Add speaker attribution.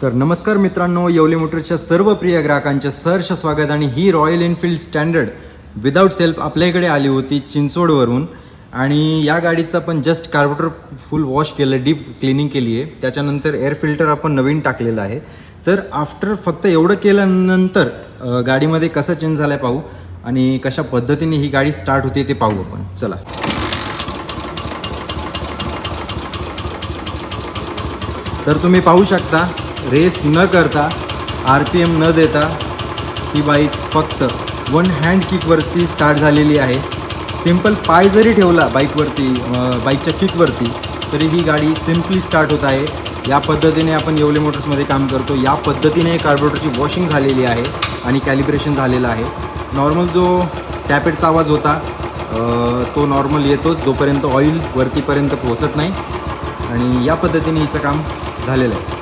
Speaker 1: तर नमस्कार मित्रांनो, येवले मोटर्सच्या सर्व प्रिय ग्राहकांचे सहर्ष स्वागत। आणि ही Royal Enfield standard without self आपल्याकडे आली होती चिंचवडवरून। आणि या गाडीचं आपण जस्ट कार्बोरेटर फुल वॉश केलं, डीप क्लिनिंग केली आहे। त्याच्यानंतर एअर फिल्टर आपण नवीन टाकलेलं आहे। तर आफ्टर फक्त एवढं केल्यानंतर गाडीमध्ये कसं चेंज झालं आहे पाहू आणि कशा पद्धतीने ही गाडी स्टार्ट होते ते पाहू आपण। चला, तर तुम्ही पाहू शकता रेस न करता, RPM न देता ही बाईक फक्त वन हँड किकवरती स्टार्ट झालेली आहे। सिंपल पाय जरी ठेवला बाईकवरती, बाईकच्या किकवरती, तरी ही गाडी सिम्पली स्टार्ट होत आहे। या पद्धतीने आपण येवले मोटर्समध्ये काम करतो। या पद्धतीने कार्बोरेटरची वॉशिंग झालेली आहे आणि कॅलिब्रेशन झालेलं आहे। नॉर्मल जो टॅपेटचा आवाज होता तो नॉर्मल येतोच जोपर्यंत ऑइल वरतीपर्यंत पोहोचत नाही। आणि या पद्धतीने हिचं काम झालेलं आहे।